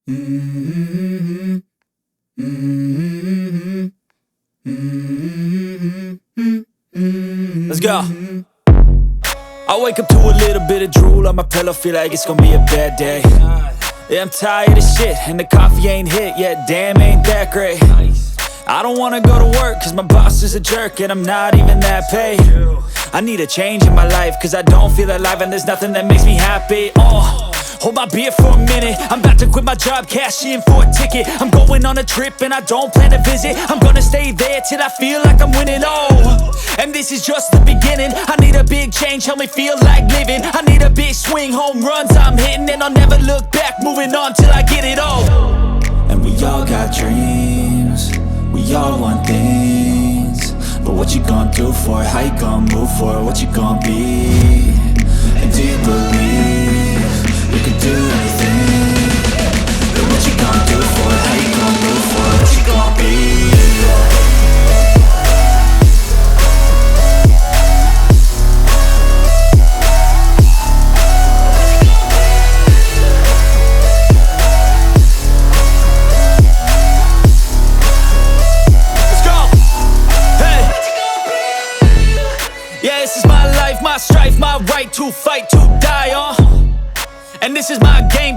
Let's go. I wake up to a little bit of drool on my pillow, feel like it's gonna be a bad day. Yeah, I'm tired of shit, and the coffee ain't hit yet, damn, ain't that great. I don't wanna go to work, cause my boss is a jerk, and I'm not even that paid. I need a change in my life, cause I don't feel alive, and there's nothing that makes me happy. Hold my beer for a minute, I'm about to quit my job, cash in for a ticket. I'm going on a trip and I don't plan to visit. I'm gonna stay there till I feel like I'm winning, and this is just the beginning. I need a big change, help me feel like living. I need a big swing, home runs I'm hitting, and I'll never look back, moving on till I get it all. And we all got dreams, we all want things, but what you gonna do for it? How you gonna move for it? What you gonna be? And do you believe you can do anything? But what you gonna do for it? How you gonna move for it? What you gonna be? Yeah, this is my life, my strife, my right to fight, to die, and this is my game.